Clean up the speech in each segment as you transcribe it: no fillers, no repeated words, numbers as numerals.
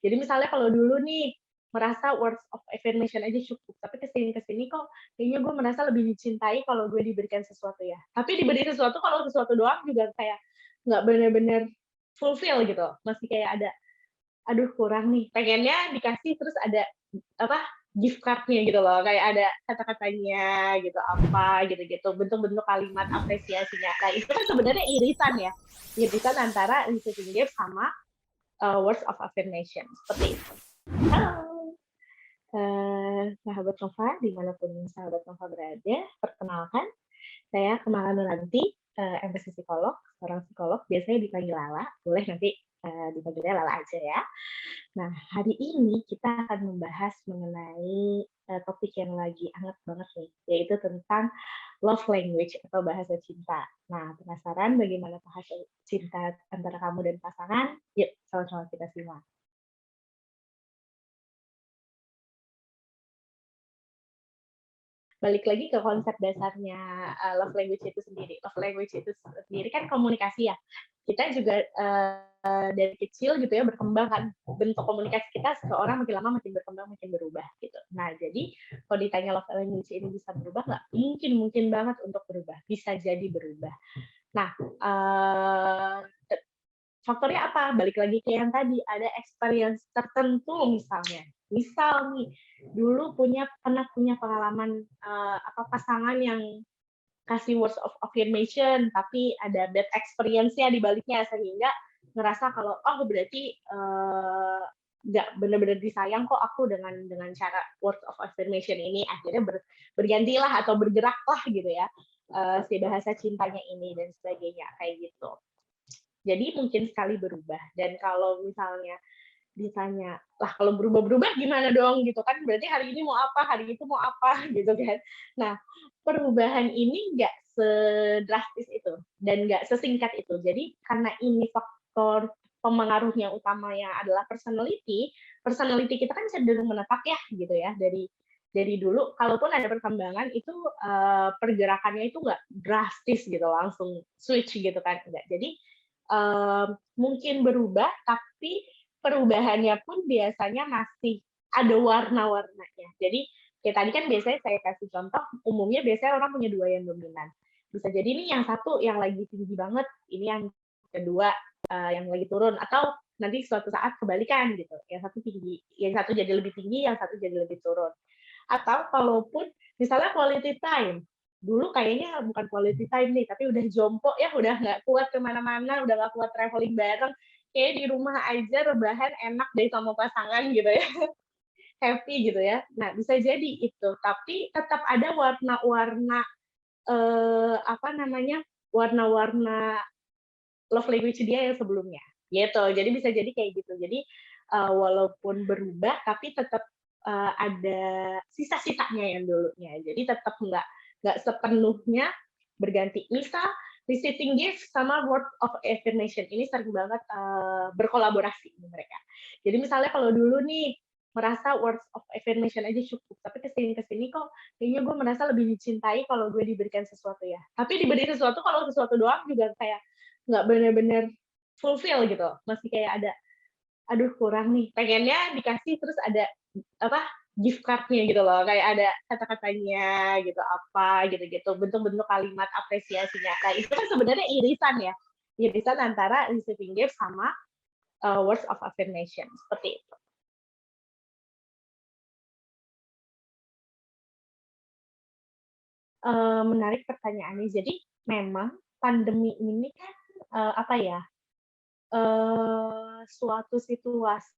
Jadi misalnya kalau dulu nih merasa words of affirmation aja cukup, tapi kesini kok kayaknya gue merasa lebih dicintai kalau gue diberikan sesuatu ya. Tapi diberi sesuatu kalau sesuatu doang juga kayak nggak bener-bener fulfill gitu. Masih kayak ada, aduh kurang nih. Pengennya dikasih terus ada apa gift card-nya gitu loh, kayak ada kata-katanya gitu, apa gitu-gitu, bentuk-bentuk kalimat apresiasinya. Nah itu kan sebenarnya irisan ya, irisan antara receiving gift sama words of affirmation seperti itu. Halo, sahabat Nova, dimanapun sahabat Nova berada, perkenalkan, saya Kemala Nuranti, MPC Psikolog, seorang psikolog, biasanya dipanggil Lala, boleh nanti dipanggilnya Lala aja ya. Nah, hari ini kita akan membahas mengenai topik yang lagi hangat banget nih, yaitu tentang love language atau bahasa cinta. Nah, penasaran bagaimana bahasa cinta antara kamu dan pasangan? Yuk, sama-sama kita simak. Balik lagi ke konsep dasarnya love language itu sendiri. Love language itu sendiri kan komunikasi ya. Kita juga dari kecil gitu ya berkembang kan, bentuk komunikasi kita seseorang makin lama makin berkembang, makin berubah gitu. Nah jadi kalau ditanya love language ini bisa berubah nggak? Mungkin banget untuk berubah, bisa jadi berubah. Nah faktornya apa? Balik lagi ke yang tadi, ada experience tertentu misalnya. Misal nih, dulu pernah punya pengalaman pasangan yang kasih words of affirmation, tapi ada bad experience-nya di baliknya sehingga ngerasa kalau berarti nggak benar-benar disayang kok aku dengan cara words of affirmation ini, akhirnya bergantilah atau bergeraklah gitu ya si bahasa cintanya ini dan sebagainya kayak gitu. Jadi mungkin sekali berubah. Dan kalau misalnya ditanya, lah kalau berubah-berubah gimana dong gitu kan, berarti hari ini mau apa, hari itu mau apa gitu kan. Nah, perubahan ini nggak sedrastis itu dan nggak sesingkat itu. Jadi karena ini faktor pemengaruhnya utamanya adalah personality kita kan cenderung menetap ya gitu ya dari dulu. Kalaupun ada perkembangan itu pergerakannya itu nggak drastis gitu langsung switch gitu kan, enggak. Jadi mungkin berubah, tapi perubahannya pun biasanya masih ada warna-warnanya. Jadi kayak tadi kan biasanya saya kasih contoh, umumnya biasanya orang punya dua yang dominan. Bisa jadi ini yang satu yang lagi tinggi banget, ini yang kedua yang lagi turun, atau nanti suatu saat kebalikan gitu, yang satu tinggi, yang satu jadi lebih tinggi, yang satu jadi lebih turun. Atau kalaupun misalnya quality time, dulu kayaknya bukan quality time nih, tapi udah jompo ya, udah nggak kuat kemana-mana, udah nggak kuat traveling bareng, kayak di rumah aja rebahan enak deh sama pasangan gitu ya, happy gitu ya. Nah bisa jadi itu, tapi tetap ada warna-warna warna-warna love language dia yang sebelumnya gitu. Jadi bisa jadi kayak gitu. Jadi walaupun berubah, tapi tetap ada sisa-sisanya yang dulunya. Jadi tetap nggak sepenuhnya berganti. Misal receiving gift sama word of affirmation ini sering banget berkolaborasi mereka. Jadi misalnya kalau dulu nih merasa words of affirmation aja cukup, tapi kesini kok kayaknya gue merasa lebih dicintai kalau gue diberikan sesuatu ya. Tapi diberi sesuatu kalau sesuatu doang juga kayak nggak bener-bener fulfill gitu. Masih kayak ada, aduh kurang nih. Pengennya dikasih terus ada apa gift card-nya gitu loh, kayak ada kata-katanya gitu, apa gitu-gitu, bentuk-bentuk kalimat apresiasinya. Nah itu kan sebenarnya irisan ya, irisan antara receiving gift sama words of affirmation seperti itu. Menarik pertanyaannya. Jadi memang pandemi ini kan apa ya, suatu situasi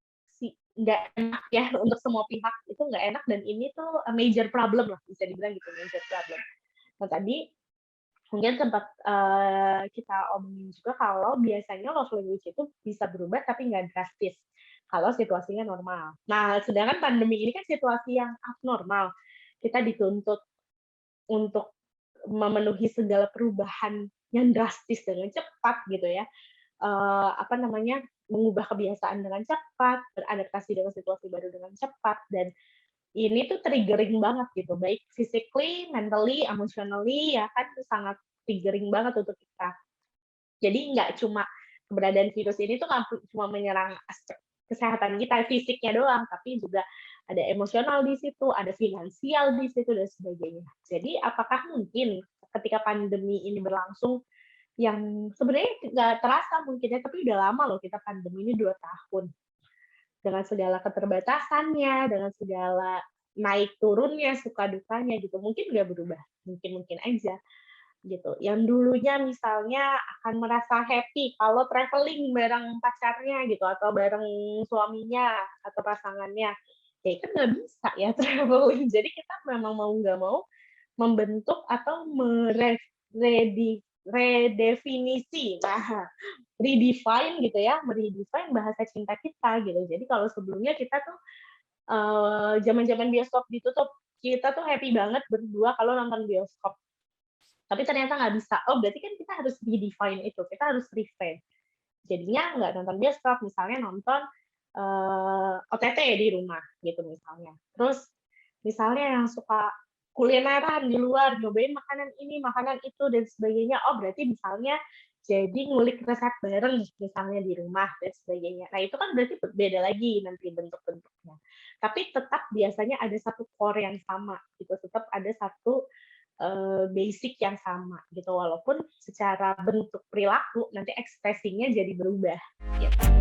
nggak enak ya untuk semua pihak, itu nggak enak, dan ini tuh major problem lah, bisa dibilang gitu, major problem. Nah tadi mungkin sempat kita omongin juga kalau biasanya love language itu bisa berubah tapi nggak drastis kalau situasinya normal. Nah sedangkan pandemi ini kan situasi yang abnormal, kita dituntut untuk memenuhi segala perubahan yang drastis dengan cepat gitu ya, mengubah kebiasaan dengan cepat, beradaptasi dengan situasi baru dengan cepat, dan ini tuh triggering banget gitu, baik physically, mentally, emotionally ya kan, sangat triggering banget untuk kita. Jadi nggak cuma keberadaan virus ini tuh nggak cuma menyerang aspek kesehatan kita, fisiknya doang, tapi juga ada emosional di situ, ada finansial di situ, dan sebagainya. Jadi apakah mungkin ketika pandemi ini berlangsung, yang sebenarnya nggak terasa mungkin ya, tapi udah lama loh kita pandemi ini 2 tahun. Dengan segala keterbatasannya, dengan segala naik turunnya, suka dukanya gitu, mungkin nggak berubah, mungkin-mungkin aja gitu. Yang dulunya misalnya akan merasa happy kalau traveling bareng pacarnya gitu, atau bareng suaminya atau pasangannya, ya itu nggak bisa ya traveling. Jadi kita memang mau nggak mau membentuk atau redefinisi, nah redefine gitu ya, meredefine bahasa cinta kita gitu. Jadi kalau sebelumnya kita tuh zaman-zaman bioskop ditutup, kita tuh happy banget berdua kalau nonton bioskop. Tapi ternyata nggak bisa. Oh, berarti kan kita harus redefine itu, kita harus reframe. Jadinya nggak nonton bioskop, misalnya nonton OTT di rumah gitu misalnya. Terus misalnya yang suka kulineran di luar, nyobain makanan ini, makanan itu, dan sebagainya. Oh, berarti misalnya jadi ngulik resep bareng misalnya di rumah dan sebagainya. Nah, itu kan berarti beda lagi nanti bentuk-bentuknya. Tapi tetap biasanya ada satu core yang sama gitu, tetap ada satu basic yang sama gitu, walaupun secara bentuk perilaku nanti ekspresinya jadi berubah gitu.